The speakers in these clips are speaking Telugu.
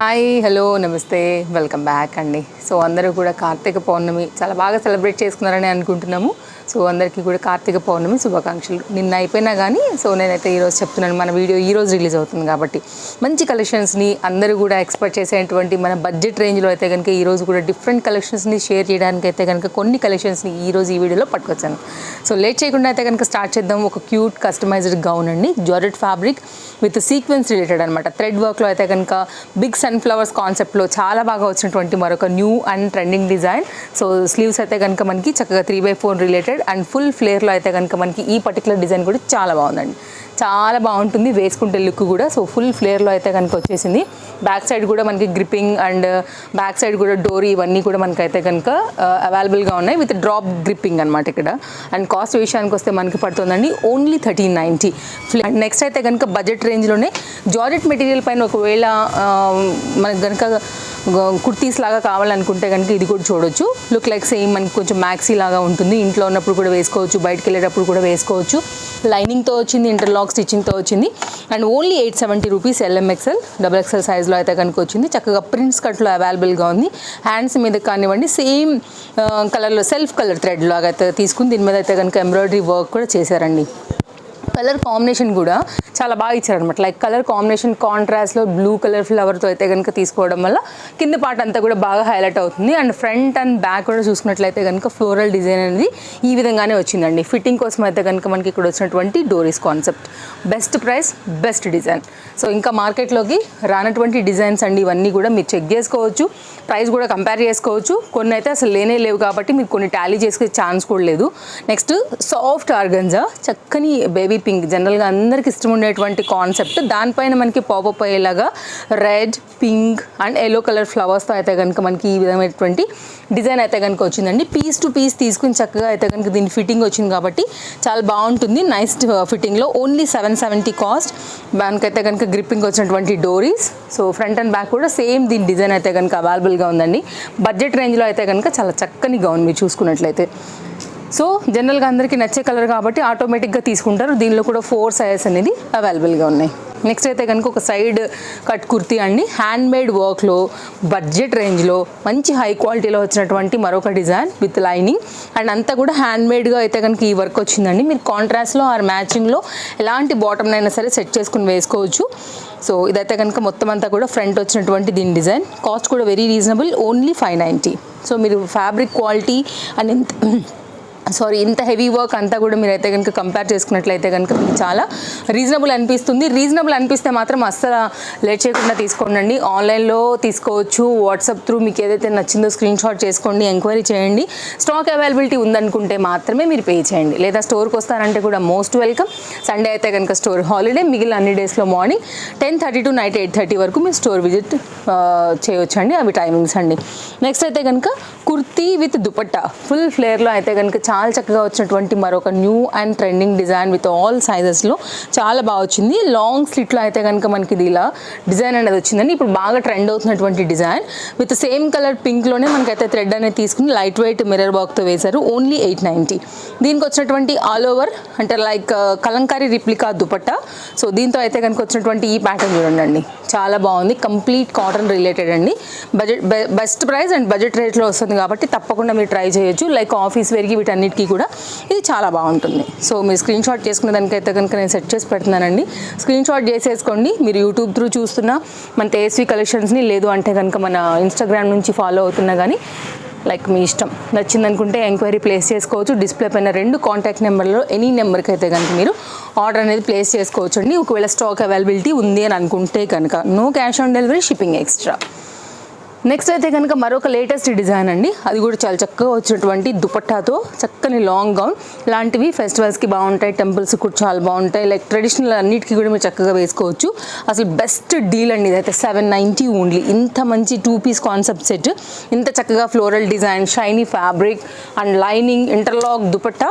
హాయ్ హలో నమస్తే వెల్కమ్ బ్యాక్ అండి. సో అందరూ కూడా కార్తీక పౌర్ణమి చాలా బాగా సెలబ్రేట్ చేసుకున్నారని అనుకుంటున్నాము. సో అందరికీ కూడా కార్తీక పౌర్ణమి శుభాకాంక్షలు. నిన్న అయిపోయినా కానీ సో నేనైతే ఈరోజు చెప్తున్నాను, మన వీడియో ఈరోజు రిలీజ్ అవుతుంది కాబట్టి మంచి కలెక్షన్స్ని అందరూ కూడా ఎక్స్పెక్ట్ చేసేటువంటి మన బడ్జెట్ రేంజ్లో అయితే కనుక ఈరోజు కూడా డిఫరెంట్ కలెక్షన్స్ని షేర్ చేయడానికి అయితే కనుక కొన్ని కలెక్షన్స్ని ఈరోజు ఈ వీడియోలో పట్టుకొచ్చాను. సో లేట్ చేయకుండా అయితే కనుక స్టార్ట్ చేద్దాం. ఒక క్యూట్ కస్టమైజ్డ్ గౌన్ అండి, georgette fabric with sequence related అనమాట. థ్రెడ్ వర్క్లో అయితే కనుక బిగ్ సన్ఫ్లవర్స్ కాన్సెప్ట్లో చాలా బాగా వచ్చినటువంటి మరొక new and trending design. So sleeves అయితే కనుక మనకి చక్కగా 3/4 రిలేటెడ్ అండ్ ఫుల్ ఫ్లేర్లో అయితే కనుక మనకి ఈ పర్టికులర్ డిజైన్ కూడా చాలా బాగుందండి, చాలా బాగుంటుంది వేసుకుంటే లుక్ కూడా. సో ఫుల్ ఫ్లేర్లో అయితే కనుక వచ్చేసింది. బ్యాక్ సైడ్ కూడా మనకి గ్రిప్పింగ్ అండ్ బ్యాక్ సైడ్ కూడా డోరీ ఇవన్నీ కూడా మనకైతే కనుక అవైలబుల్గా ఉన్నాయి విత్ డ్రాప్ గ్రిప్పింగ్ అనమాట ఇక్కడ. అండ్ కాస్ట్ విషయానికి వస్తే మనకి పడుతుందండి ఓన్లీ 1390. అండ్ నెక్స్ట్ అయితే కనుక బడ్జెట్ రేంజ్లోనే జార్జెట్ మెటీరియల్ పైన ఒకవేళ మనకు కనుక కుర్తీస్ లాగా కావాలనుకుంటే కనుక ఇది కూడా చూడొచ్చు. లుక్ లైక్ సేమ్ మనకి కొంచెం మ్యాక్సీ లాగా ఉంటుంది, ఇంట్లో ఉన్నప్పుడు కూడా వేసుకోవచ్చు, బయటకు వెళ్ళేటప్పుడు కూడా వేసుకోవచ్చు. లైనింగ్తో వచ్చింది, ఇంటర్లాక్ స్టిచ్చింగ్తో వచ్చింది. And only 870 rupees. LMXL XXL సైజ్లో అయితే కనుక వచ్చింది. చక్కగా ప్రింట్స్ కట్లో అవైలబుల్గా ఉంది. హ్యాండ్స్ మీద కానివ్వండి సేమ్ కలర్లో సెల్ఫ్ కలర్ థ్రెడ్ లాగా అయితే తీసుకుని దీని మీద అయితే కనుక ఎంబ్రాయిడరీ వర్క్ కూడా చేశారండి. కలర్ కాంబినేషన్ కూడా చాలా బాగా ఇచ్చారనమాట. లైక్ కలర్ కాంబినేషన్ కాంట్రాస్ట్లో బ్లూ కలర్ ఫ్లవర్తో అయితే కనుక తీసుకోవడం వల్ల కింద పార్ట్ అంతా కూడా బాగా హైలైట్ అవుతుంది. అండ్ ఫ్రంట్ అండ్ బ్యాక్ కూడా చూసుకున్నట్లయితే కనుక ఫ్లోరల్ డిజైన్ అనేది ఈ విధంగానే వచ్చిందండి. ఫిట్టింగ్ కోసం అయితే కనుక మనకి ఇక్కడ వచ్చినటువంటి డోరీస్ concept. Best price, best design. So ఇంకా మార్కెట్లోకి రానటువంటి డిజైన్స్ అండి ఇవన్నీ కూడా. మీరు చెక్ చేసుకోవచ్చు, ప్రైస్ కూడా కంపేర్ చేసుకోవచ్చు. కొన్ని అయితే అసలు లేనే లేవు కాబట్టి మీరు కొన్ని టాలీ చేసుకునే ఛాన్స్ కూడా లేదు. నెక్స్ట్ సాఫ్ట్ ఆర్గంజా, చక్కని బేబీ పింక్, జనరల్గా అందరికి ఇష్టం ఉండేటువంటి కాన్సెప్ట్. దానిపైన మనకి పాపప్ అయ్యేలాగా red, pink and yellow colour ఫ్లవర్స్తో అయితే కనుక మనకి ఈ విధమైనటువంటి డిజైన్ అయితే కనుక వచ్చిందండి. పీస్ టు పీస్ తీసుకుని చక్కగా అయితే కనుక దీని ఫిట్టింగ్ వచ్చింది కాబట్టి చాలా బాగుంటుంది. నైస్ ఫిట్టింగ్లో ఓన్లీ 770 కాస్ట్. దానికైతే కనుక గ్రిప్పింగ్ వచ్చినటువంటి డోరీస్. సో ఫ్రంట్ అండ్ బ్యాక్ కూడా సేమ్ దీని డిజైన్ అయితే కనుక అవైలబుల్గా ఉందండి. బడ్జెట్ రేంజ్లో అయితే కనుక చాలా చక్కని గౌన్ మీరు చూసుకున్నట్లయితే. సో జనరల్గా అందరికీ నచ్చే కలర్ కాబట్టి ఆటోమేటిక్గా తీసుకుంటారు. దీనిలో కూడా 4 సైజెస్ అనేది అవైలబుల్గా ఉన్నాయి. నెక్స్ట్ అయితే కనుక ఒక సైడ్ కట్ కుర్తీ అండి, హ్యాండ్మేడ్ వర్క్లో బడ్జెట్ రేంజ్లో మంచి హై క్వాలిటీలో వచ్చినటువంటి మరొక డిజైన్ విత్ లైనింగ్. అండ్ అంతా కూడా హ్యాండ్మేడ్గా అయితే కనుక ఈ వర్క్ వచ్చిందండి. మీరు కాంట్రాస్ట్లో ఆర్ మ్యాచింగ్లో ఎలాంటి బాటమ్ అయినా సరే సెట్ చేసుకుని వేసుకోవచ్చు. సో ఇదైతే కనుక మొత్తం అంతా కూడా ఫ్రంట్ వచ్చినటువంటి దీని డిజైన్. కాస్ట్ కూడా వెరీ రీజనబుల్, ఓన్లీ 590. సో మీరు ఫ్యాబ్రిక్ క్వాలిటీ అండ్ ఇంత హెవీ వర్క్ అంతా కూడా మీరైతే కనుక కంపేర్ చేసుకున్నట్లయితే కనుక మీకు చాలా రీజనబుల్ అనిపిస్తుంది. రీజనబుల్ అనిపిస్తే మాత్రం అస్సలు లేట్ చేయకుండా తీసుకోండి. ఆన్లైన్లో తీసుకోవచ్చు, వాట్సాప్ త్రూ మీకు ఏదైతే నచ్చిందో స్క్రీన్ షాట్ చేసుకోండి, ఎంక్వైరీ చేయండి. స్టాక్ అవైలబిలిటీ ఉందనుకుంటే మాత్రమే మీరు పే చేయండి. లేదా స్టోర్కి వస్తారంటే కూడా మోస్ట్ వెల్కమ్. సండే అయితే కనుక స్టోర్ హాలిడే, మిగిలిన అన్ని డేస్లో మార్నింగ్ 10:30 to నైట్ 8:30 వరకు మీరు స్టోర్ విజిట్ చేయొచ్చండి. అవి టైమింగ్స్ అండి. నెక్స్ట్ అయితే కనుక కుర్తీ విత్ దుపట్టా ఫుల్ ఫ్లేర్లో అయితే కనుక చాలా చక్కగా వచ్చినటువంటి మరొక new and trending design with all సైజెస్లో చాలా బాగా వచ్చింది. లాంగ్ స్లిట్లో అయితే కనుక మనకి ఇది ఇలా డిజైన్ అనేది వచ్చిందండి. ఇప్పుడు బాగా ట్రెండ్ అవుతున్నటువంటి డిజైన్ విత్ సేమ్ కలర్ పింక్లోనే మనకైతే థ్రెడ్ అనేది తీసుకుని లైట్ వెయిట్ మిర్రర్ వర్క్తో వేశారు. ఓన్లీ 890. దీనికి వచ్చినటువంటి ఆల్ ఓవర్ అంటే like Kalamkari replica dupatta. So దీంతో అయితే కనుక వచ్చినటువంటి ఈ ప్యాటర్న్ చూడండి, చాలా బాగుంది. కంప్లీట్ కాటన్ రిలేటెడ్ అండి. బెస్ట్ ప్రైస్ అండ్ బడ్జెట్ రేట్లో వస్తుంది కాబట్టి తప్పకుండా మీరు ట్రై చేయొచ్చు. లైక్ ఆఫీస్ వేర్కి వీటన్నిటికీ కూడా ఇది చాలా బాగుంటుంది. సో మీరు స్క్రీన్ షాట్ చేసుకునే దానికైతే కనుక నేను సెట్ చేసి పెడుతున్నానండి. స్క్రీన్ షాట్ చేసేసుకోండి. మీరు యూట్యూబ్ త్రూ చూస్తున్నా మన తేజస్వి కలెక్షన్స్ని, లేదు అంటే కనుక మన ఇన్స్టాగ్రామ్ నుంచి ఫాలో అవుతున్నా కానీ లైక్ మీ ఇష్టం. నచ్చిందనుకుంటే ఎంక్వైరీ ప్లేస్ చేసుకోవచ్చు. డిస్ప్లే పైన 2 కాంటాక్ట్ నెంబర్లో ఎనీ నెంబర్కి అయితే కనుక మీరు ఆర్డర్ అనేది ప్లేస్ చేసుకోవచ్చు అండి. ఒకవేళ స్టాక్ అవైలబిలిటీ ఉంది అని అనుకుంటే కనుక no cash on delivery, shipping extra. Next అయితే కనుక మరొక లేటెస్ట్ డిజైన్ అండి. అది కూడా చాలా చక్కగా వచ్చినటువంటి దుపట్టాతో చక్కని లాంగ్ గౌన్. ఇలాంటివి ఫెస్టివల్స్కి బాగుంటాయి, టెంపుల్స్కి కూడా చాలా బాగుంటాయి. లైక్ ట్రెడిషనల్ అన్నిటికీ కూడా మీరు చక్కగా వేసుకోవచ్చు. అసలు బెస్ట్ డీల్ అండి ఇదైతే. 790 ఓన్లీ. ఇంత మంచి 2 పీస్ కాన్సెప్ట్ సెట్, ఇంత చక్కగా floral design, shiny fabric and lining, interlock dupatta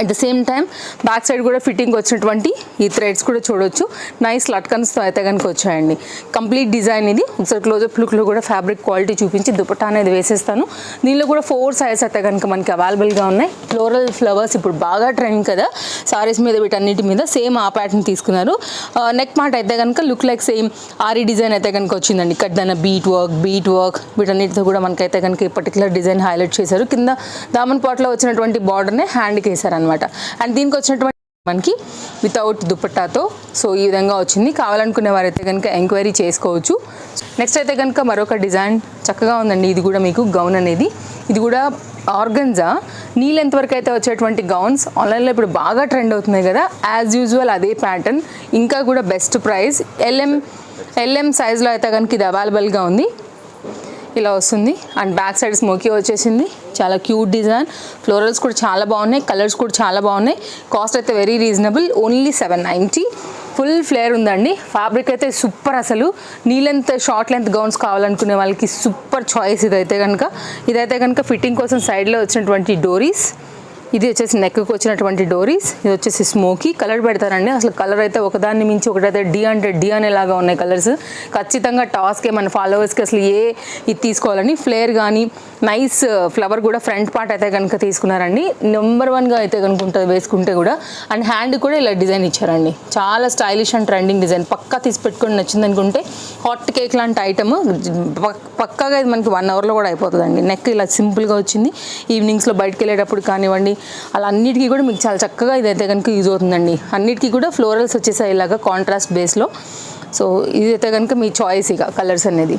at the same time back side కూడా ఫిట్టింగ్ వచ్చినటువంటి ఈ థ్రెడ్స్ కూడా చూడొచ్చు. నైస్ లట్కన్స్తో అయితే కనుక వచ్చాయండి. కంప్లీట్ డిజైన్ ఇది. ఒకసారి క్లోజప్ లుక్లో కూడా ఫ్యాబ్రిక్ క్వాలిటీ చూపించి దుపట్టా అనేది వేసేస్తాను. దీనిలో కూడా 4 సైజెస్ అయితే కనుక మనకి అవైలబుల్గా ఉన్నాయి. ఫ్లోరల్ ఫ్లవర్స్ ఇప్పుడు బాగా ట్రెండ్ కదా సారీస్ మీద, వీటన్నిటి మీద సేమ్ ఆ ప్యాటర్న్ తీసుకున్నారు. నెక్ పార్ట్ అయితే కనుక look like same ary design అయితే కనుక వచ్చిందండి. కడ్దన బీట్ వర్క్ వీటన్నిటితో కూడా మనకైతే కనుక ఈ పర్టికులర్ డిజైన్ హైలైట్ చేశారు. కింద దామన్ పాట్లో వచ్చినటువంటి బార్డర్నే హ్యాండ్కి వేశారు అనమాట. అండ్ దీనికి వచ్చినటువంటి మనకి వితౌట్ దుపట్టాతో సో ఈ విధంగా వచ్చింది. కావాలనుకునే వారైతే కనుక ఎంక్వైరీ చేసుకోవచ్చు. నెక్స్ట్ అయితే కనుక మరొక డిజైన్ చక్కగా ఉందండి. ఇది కూడా మీకు గౌన్ అనేది, ఇది కూడా ఆర్గన్జా నీ లెంత్ వరకు అయితే వచ్చేటువంటి గౌన్స్ ఆన్లైన్లో ఇప్పుడు బాగా ట్రెండ్ అవుతున్నాయి కదా. యాజ్ యూజువల్ అదే ప్యాటర్న్, ఇంకా కూడా బెస్ట్ ప్రైస్. ఎల్ఎం సైజ్లో అయితే కనుక ఇది అవైలబుల్గా ఉంది. ఇలా వస్తుంది. అండ్ బ్యాక్ సైడ్ స్మోకీ వచ్చేసింది. చాలా క్యూట్ డిజైన్. ఫ్లోరల్స్ కూడా చాలా బాగున్నాయి, కలర్స్ కూడా చాలా బాగున్నాయి. కాస్ట్ అయితే very reasonable, only 790. Full flare ఉందండి. ఫ్యాబ్రిక్ అయితే సూపర్. అసలు knee length short length gowns కావాలనుకునే వాళ్ళకి సూపర్ చాయిస్ ఇదైతే కనుక ఫిట్టింగ్ కోసం సైడ్లో వచ్చినటువంటి డోరీస్, ఇది వచ్చేసి నెక్కి వచ్చినటువంటి డోరీస్, ఇది వచ్చేసి స్మోకీ కలర్ పెడతారండి. అసలు కలర్ అయితే ఒకదాన్ని మించి ఒకటైతే డి అనేలాగా ఉన్నాయి కలర్స్. ఖచ్చితంగా టాస్కే మన ఫాలోవర్స్కి అసలు ఇది తీసుకోవాలని. ఫ్లేర్ కానీ నైస్ ఫ్లవర్ కూడా ఫ్రంట్ పార్ట్ అయితే కనుక తీసుకున్నారండి. నెంబర్ 1గా అయితే కనుక ఉంటుంది వేసుకుంటే కూడా. అండ్ హ్యాండ్ కూడా ఇలా డిజైన్ ఇచ్చారండి. చాలా స్టైలిష్ అండ్ ట్రెండింగ్ డిజైన్. పక్కా తీసి పెట్టుకొని నచ్చింది అనుకుంటే హాట్ కేక్ లాంటి ఐటమ్ పక్కాగా ఇది మనకి 1 అవర్లో కూడా అయిపోతుందండి. నెక్ ఇలా సింపుల్గా వచ్చింది. ఈవినింగ్స్లో బయటకు వెళ్ళేటప్పుడు కానివ్వండి, అలా అన్నిటికీ కూడా మీకు చాలా చక్కగా ఇదైతే కనుక యూజ్ అవుతుందండి. అన్నిటికీ కూడా ఫ్లోరల్స్ వచ్చేసాయి ఇలాగా కాంట్రాస్ట్ బేస్లో. సో ఇదైతే కనుక మీ చాయిస్ ఇక కలర్స్ అనేది.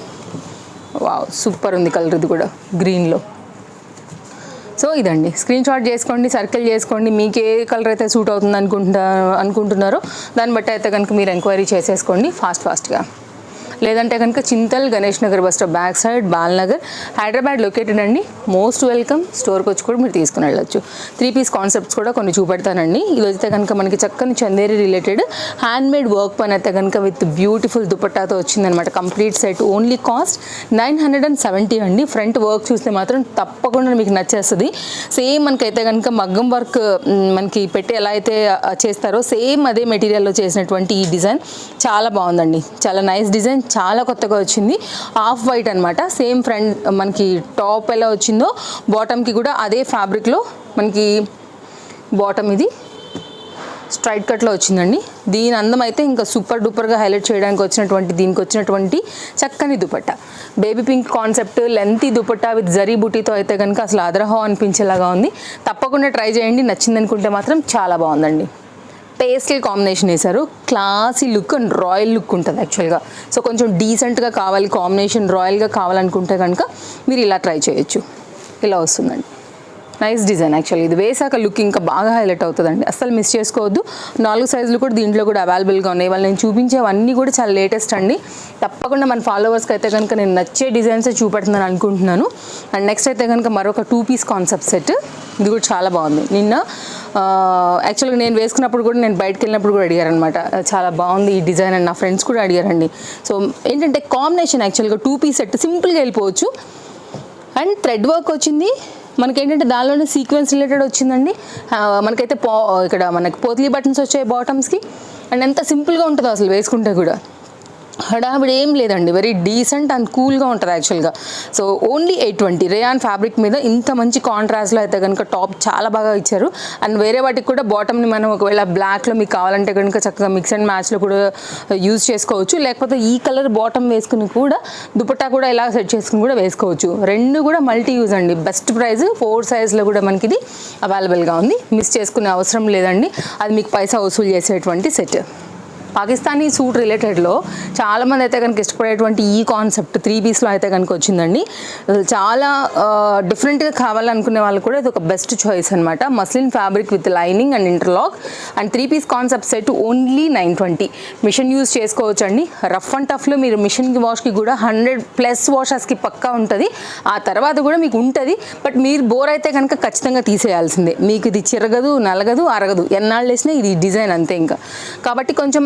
వావ్ సూపర్ ఉంది కలర్, ఇది కూడా గ్రీన్లో. సో ఇదండి, స్క్రీన్ షాట్ చేసుకోండి, సర్కిల్ చేసుకోండి. మీకు ఏ కలర్ అయితే సూట్ అవుతుంది అనుకుంటున్నారో దాన్ని బట్టి అయితే కనుక మీరు ఎంక్వైరీ చేసేసుకోండి ఫాస్ట్గా. లేదంటే కనుక Chintal Ganesh Nagar bus stop back side Balnagar, Hyderabad located అండి. Most welcome. స్టోర్కి వచ్చి కూడా మీరు తీసుకుని వెళ్ళొచ్చు. 3 పీస్ కాన్సెప్ట్స్ కూడా కొన్ని చూపెడతానండి. ఇదైతే కనుక మనకి చక్కని చందేరి రిలేటెడ్ హ్యాండ్మేడ్ వర్క్ పని అయితే కనుక విత్ బ్యూటిఫుల్ దుపట్టాతో వచ్చిందనమాట. Complete set. ఓన్లీ కాస్ట్ 970 అండి. ఫ్రంట్ వర్క్ చూస్తే మాత్రం తప్పకుండా మీకు నచ్చేస్తుంది. సేమ్ మనకైతే కనుక మగ్గం వర్క్ మనకి పెట్టి ఎలా అయితే చేస్తారో సేమ్ అదే మెటీరియల్లో చేసినటువంటి ఈ డిజైన్ చాలా బాగుందండి. చాలా నైస్ డిజైన్, చాలా కొత్తగా వచ్చింది. ఆఫ్ వైట్ అనమాట. సేమ్ ఫ్రంట్ మనకి టాప్ ఎలా వచ్చిందో బాటమ్కి కూడా అదే ఫ్యాబ్రిక్లో మనకి బాటమ్ ఇది స్ట్రైట్ కట్లో వచ్చిందండి. దీని అందం అయితే ఇంకా సూపర్ డూపర్గా హైలైట్ చేయడానికి దీనికి వచ్చినటువంటి చక్కని dupatta. Baby pink concept lengthy dupatta with zari బుటీతో అయితే కనుక అసలు అదరహో అనిపించేలాగా ఉంది. తప్పకుండా ట్రై చేయండి. నచ్చింది అనుకుంటే మాత్రం చాలా బాగుందండి. పేస్టల్ కాంబినేషన్ వేశారు. Classy look and royal look ఉంటుంది యాక్చువల్గా. సో కొంచెం డీసెంట్గా కావాలి, కాంబినేషన్ రాయల్గా కావాలనుకుంటే కనుక మీరు ఇలా ట్రై చేయొచ్చు. ఇలా వస్తుందండి. Nice design. యాక్చువల్లీ ఇది వేసాక లుక్ ఇంకా బాగా హైలైట్ అవుతుందండి. అస్సలు మిస్ చేసుకోవద్దు. 4 సైజులు కూడా దీంట్లో కూడా అవైలబుల్గా ఉన్నాయి. వాళ్ళు నేను చూపించేవన్నీ కూడా చాలా లేటెస్ట్ అండి. తప్పకుండా మన ఫాలోవర్స్కి అయితే కనుక నేను నచ్చే డిజైన్సే చూపెడుతున్నాను అనుకుంటున్నాను. అండ్ నెక్స్ట్ అయితే కనుక మరొక 2 పీస్ కాన్సెప్ట్ సెట్. ఇది కూడా చాలా బాగుంది. నిన్న యాక్చువల్గా నేను వేసుకున్నప్పుడు కూడా నేను బయటకు వెళ్ళినప్పుడు కూడా అడిగారనమాట, చాలా బాగుంది ఈ డిజైన్ అని నా ఫ్రెండ్స్ కూడా అడిగారండి. సో ఏంటంటే కాంబినేషన్ యాక్చువల్గా 2 పీస్ సెట్ సింపుల్గా వెళ్ళిపోవచ్చు. అండ్ థ్రెడ్ వర్క్ వచ్చింది మనకేంటంటే, దానిలోనే సీక్వెన్స్ రిలేటెడ్ వచ్చిందండి. మనకైతే ఇక్కడ మనకి పోత్లీ బటన్స్ వచ్చాయి బాటమ్స్కి. అండ్ ఎంత సింపుల్గా ఉంటుందో అసలు వేసుకుంటే కూడా హడావిడి ఏం లేదండి. వెరీ డీసెంట్ అండ్ కూల్గా ఉంటుంది యాక్చువల్గా. సో ఓన్లీ 820 రేయాన్ ఫ్యాబ్రిక్ మీద ఇంత మంచి కాంట్రాస్ట్లో అయితే కనుక టాప్ చాలా బాగా ఇచ్చారు. అండ్ వేరే వాటికి కూడా బాటమ్ని మనం ఒకవేళ బ్లాక్లో మీకు కావాలంటే కనుక చక్కగా మిక్స్ అండ్ మ్యాచ్లో కూడా యూజ్ చేసుకోవచ్చు. లేకపోతే ఈ కలర్ బాటమ్ వేసుకుని కూడా దుపట్టా కూడా ఇలా సెట్ చేసుకుని కూడా వేసుకోవచ్చు. రెండు కూడా మల్టీ యూజ్ అండి. Best price. 4 సైజ్లో కూడా మనకి ఇది అవైలబుల్గా ఉంది. మిస్ చేసుకునే అవసరం లేదండి. అది మీకు పైసా వసూలు చేసేటువంటి సెట్. పాకిస్తానీ సూట్ రిలేటెడ్లో చాలామంది అయితే కనుక ఇష్టపడేటువంటి ఈ కాన్సెప్ట్ 3 పీస్లో అయితే కనుక వచ్చిందండి. చాలా డిఫరెంట్గా కావాలనుకునే వాళ్ళు కూడా ఇది ఒక బెస్ట్ చాయిస్ అనమాట. Muslin fabric with lining and interlock and 3 piece concept set only 920. Machine use చేసుకోవచ్చు అండి. రఫ్ అండ్ టఫ్లో మీరు మిషన్కి వాష్కి కూడా 100+ వాషర్స్కి పక్కా ఉంటుంది. ఆ తర్వాత కూడా మీకు ఉంటుంది. బట్ మీరు బోర్ అయితే కనుక ఖచ్చితంగా తీసేయాల్సిందే. మీకు ఇది చిరగదు, నలగదు, అరగదు. ఎన్నాళ్ళు వేసినా ఇది డిజైన్ అంతే ఇంకా. కాబట్టి కొంచెం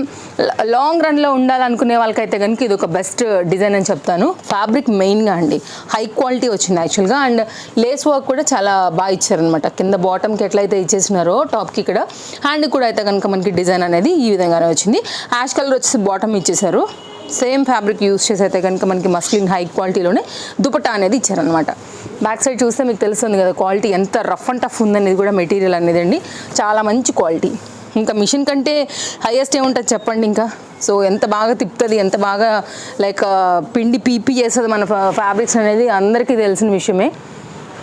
లాంగ్ రన్లో ఉండాలనుకునే వాళ్ళకైతే కనుక ఇది ఒక బెస్ట్ డిజైన్ అని చెప్తాను. ఫ్యాబ్రిక్ మెయిన్గా అండి హై క్వాలిటీ వచ్చింది యాక్చువల్గా. అండ్ లేస్ వర్క్ కూడా చాలా బాగా ఇచ్చారనమాట. కింద బాటమ్కి ఎట్లయితే ఇచ్చేసినారో టాప్కి ఇక్కడ హ్యాండ్ కూడా అయితే కనుక మనకి డిజైన్ అనేది ఈ విధంగానే వచ్చింది. యాష్ కలర్ వచ్చేసి బాటమ్ ఇచ్చేసారు. సేమ్ ఫ్యాబ్రిక్ యూస్ చేసి అయితే కనుక మనకి మస్లిన్ హై క్వాలిటీలోనే దుపట్టా అనేది ఇచ్చారనమాట. బ్యాక్ సైడ్ చూస్తే మీకు తెలుస్తుంది కదా క్వాలిటీ ఎంత రఫ్ అండ్ టఫ్ ఉందనేది కూడా మెటీరియల్ అనేది అండి చాలా మంచి క్వాలిటీ. ఇంకా మిషన్ కంటే హైయెస్ట్ ఏముంటుంది చెప్పండి ఇంకా. సో ఎంత బాగా తిప్పుతుంది, ఎంత బాగా లైక్ పిండి పీపీ చేస్తుంది మన ఫ్యాబ్రిక్స్ అనేది అందరికీ తెలిసిన విషయమే,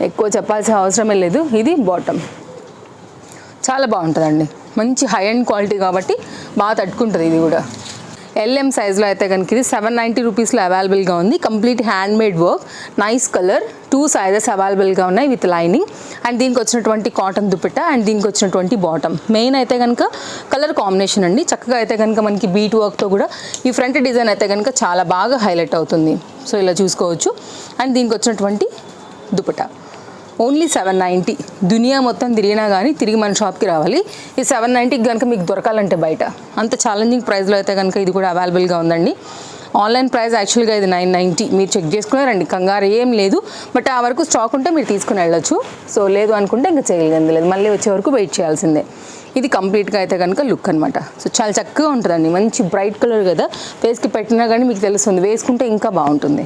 ఎక్కువ చెప్పాల్సిన అవసరమే లేదు. ఇది బాటమ్ చాలా బాగుంటుందండి, మంచి హై అండ్ క్వాలిటీ కాబట్టి బాగా తట్టుకుంటుంది. ఇది కూడా LM సైజ్లో అయితే కనుక ఇది 790 రూపీస్లో అవైలబుల్గా ఉంది. Complete hand made work, nice colour, 2 sizes అవైలబుల్గా ఉన్నాయి విత్ లైనింగ్. అండ్ దీనికి వచ్చినటువంటి కాటన్ దుపట్టా అండ్ దీనికి వచ్చినటువంటి బాటమ్. మెయిన్ అయితే కనుక కలర్ కాంబినేషన్ అండి. చక్కగా అయితే కనుక మనకి బీట్ వర్క్తో కూడా ఈ ఫ్రంట్ డిజైన్ అయితే కనుక చాలా బాగా హైలైట్ అవుతుంది. సో ఇలా చూసుకోవచ్చు. అండ్ దీనికి వచ్చినటువంటి దుపట్టా ఓన్లీ 790. దునియా మొత్తం తిరిగినా కానీ తిరిగి మన షాప్కి రావాలి. ఈ 790కి కనుక మీకు దొరకాలంటే బయట అంత ఛాలెంజింగ్ ప్రైస్లో అయితే కనుక ఇది కూడా అవైలబుల్గా ఉందండి. ఆన్లైన్ ప్రైస్ యాక్చువల్గా ఇది 990. మీరు చెక్ చేసుకున్నారండి, కంగారు ఏం లేదు. బట్ ఆ వరకు స్టాక్ ఉంటే మీరు తీసుకుని వెళ్ళొచ్చు. సో లేదు అనుకుంటే ఇంకా చేయగలిగింది లేదు, మళ్ళీ వచ్చే వరకు వెయిట్ చేయాల్సిందే. ఇది కంప్లీట్గా అయితే కనుక లుక్ అనమాట. సో చాలా చక్కగా ఉంటుందండి, మంచి బ్రైట్ కలర్ కదా, ఫేస్కి పెట్టినా కానీ మీకు తెలుస్తుంది, వేసుకుంటే ఇంకా బాగుంటుంది.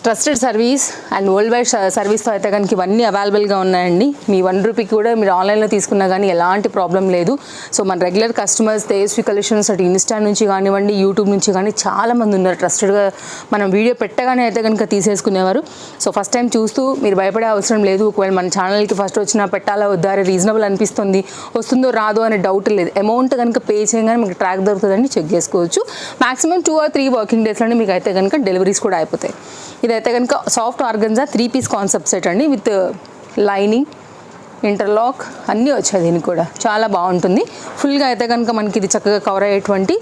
Trusted service and world wide సర్వీస్తో అయితే కనుక ఇవన్నీ అవైలబుల్గా ఉన్నాయండి. మీ 1 రూపీకి కూడా మీరు ఆన్లైన్లో తీసుకున్నా కానీ ఎలాంటి ప్రాబ్లం లేదు. సో మన రెగ్యులర్ కస్టమర్స్ తేజస్వి కలెక్షన్స్ అటు ఇన్స్టా నుంచి కానివ్వండి, యూట్యూబ్ నుంచి కానీ చాలామంది ఉన్నారు ట్రస్టెడ్గా. మనం వీడియో పెట్టగానే అయితే కనుక తీసేసుకునేవారు. సో ఫస్ట్ టైం చూస్తూ మీరు భయపడే అవసరం లేదు. ఒకవేళ మన ఛానల్కి ఫస్ట్ వచ్చినా పెట్టాలా వద్దా, రీజనబుల్ అనిపిస్తుంది, వస్తుందో రాదో అనే డౌట్ లేదు. అమౌంట్ కనుక పే చేయగానే మీకు ట్రాక్ దొరుకుతుందని చెక్ చేసుకోవచ్చు. మాక్సిమం 2 or 3 వర్కింగ్ డేస్లోనే మీకు అయితే కనుక డెలివరీస్ కూడా అయిపోతాయి. ఇదైతే కనుక soft organza 3 piece concept set అండి, విత్ లైనింగ్, ఇంటర్లాక్ అన్నీ వచ్చాయి. దీనికి కూడా చాలా బాగుంటుంది. ఫుల్గా అయితే కనుక మనకి ఇది చక్కగా కవర్ అయ్యేటువంటి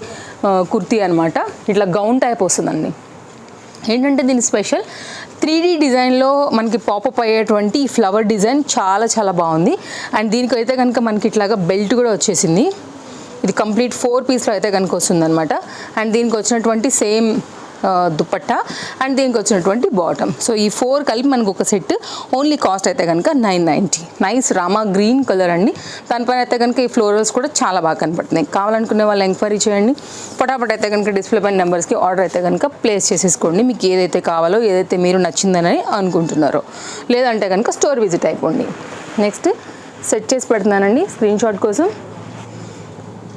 కుర్తీ అనమాట. ఇట్లా గౌన్ టైప్ వస్తుందండి. ఏంటంటే దీని స్పెషల్ 3D డిజైన్లో మనకి పాపప్ అయ్యేటువంటి ఈ ఫ్లవర్ డిజైన్ చాలా చాలా బాగుంది. అండ్ దీనికి అయితే కనుక మనకి ఇట్లాగా బెల్ట్ కూడా వచ్చేసింది. ఇది కంప్లీట్ 4 పీస్లో అయితే కనుక వస్తుందన్నమాట. అండ్ దీనికి వచ్చినటువంటి సేమ్ దుపట్టా అండ్ దీనికి వచ్చినటువంటి బాటమ్. సో ఈ 4 కలిపి మనకు ఒక సెట్. ఓన్లీ కాస్ట్ అయితే కనుక 990. నైస్ రామా గ్రీన్ కలర్ అండి. దానిపైన అయితే కనుక ఈ ఫ్లోరల్స్ కూడా చాలా బాగా కనపడుతున్నాయి. కావాలనుకునే వాళ్ళు ఎంక్వైరీ చేయండి. పటాపట్ అయితే కనుక డిస్ప్లే పైన నెంబర్స్కి ఆర్డర్ అయితే కనుక ప్లేస్ చేసేసుకోండి. మీకు ఏదైతే కావాలో, ఏదైతే మీరు నచ్చిందని అనుకుంటున్నారో. లేదంటే కనుక స్టోర్ విజిట్ అయిపోండి. నెక్స్ట్ సెట్ చేసి పెడుతున్నానండి స్క్రీన్ షాట్ కోసం.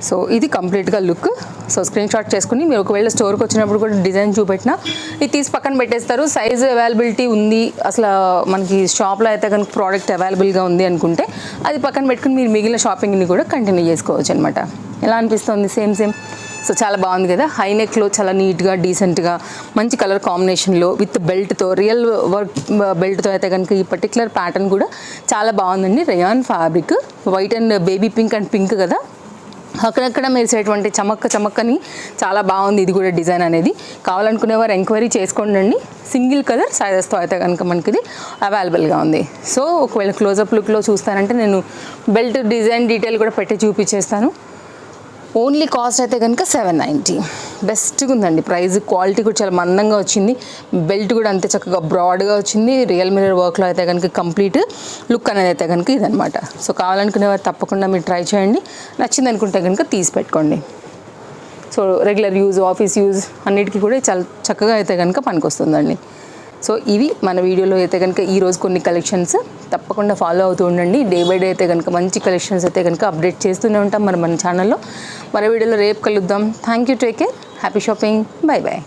సో ఇది కంప్లీట్గా లుక్. సో స్క్రీన్ షాట్ చేసుకుని మీరు ఒకవేళ స్టోర్కి వచ్చినప్పుడు కూడా డిజైన్ చూపెట్టినా ఇది తీసి పక్కన పెట్టేస్తారు. సైజ్ అవైలబిలిటీ ఉంది, అసలు మనకి షాప్లో అయితే కనుక ప్రోడక్ట్ అవైలబుల్గా ఉంది అనుకుంటే అది పక్కన పెట్టుకుని మీరు మిగిలిన షాపింగ్ని కూడా కంటిన్యూ చేసుకోవచ్చు అనమాట. ఎలా అనిపిస్తుంది? సేమ్. సో చాలా బాగుంది కదా. హై నెక్లో చాలా నీట్గా డీసెంట్గా మంచి కలర్ కాంబినేషన్లో విత్ బెల్ట్తో, రియల్ వర్క్ బెల్ట్తో అయితే కనుక ఈ పర్టికులర్ ప్యాటర్న్ కూడా చాలా బాగుందండి. Rayon fabric, white and baby pink and pink కదా, అక్కడక్కడ మెరిసేటువంటి చమక్కని చాలా బాగుంది. ఇది కూడా డిజైన్ అనేది కావాలనుకునేవారు ఎంక్వైరీ చేసుకోండి. సింగిల్ కలర్ సైజెస్తో అయితే కనుక మనకి ఇది అవైలబుల్గా ఉంది. సో ఒకవేళ క్లోజప్ లుక్లో చూస్తానంటే నేను బెల్ట్ డిజైన్ డీటెయిల్ కూడా పెట్టి చూపించేస్తాను. ఓన్లీ కాస్ట్ అయితే కనుక 790. బెస్ట్గా ఉందండి ప్రైస్. క్వాలిటీ కూడా చాలా మందంగా వచ్చింది. బెల్ట్ కూడా అంతే చక్కగా బ్రాడ్గా వచ్చింది. రియల్ మిర్రర్ వర్క్లో అయితే కనుక కంప్లీట్ లుక్ అనేది అయితే కనుక ఇదనమాట. సో కావాలనుకునేవారు తప్పకుండా మీరు ట్రై చేయండి. నచ్చింది అనుకుంటే కనుక తీసి పెట్టుకోండి. So regular use, office use అన్నిటికీ కూడా చాలా చక్కగా అయితే కనుక పనికొస్తుందండి. సో ఇవి మన వీడియోలో అయితే కనుక ఈరోజు కొన్ని కలెక్షన్స్. తప్పకుండా ఫాలో అవుతూ ఉండండి. డే బై డే అయితే కనుక మంచి కలెక్షన్స్ అయితే కనుక అప్డేట్ చేస్తూనే ఉంటాం మన ఛానల్లో. మన వీడియోలో రేపు కలుద్దాం. Thank you, take care, happy shopping, bye bye.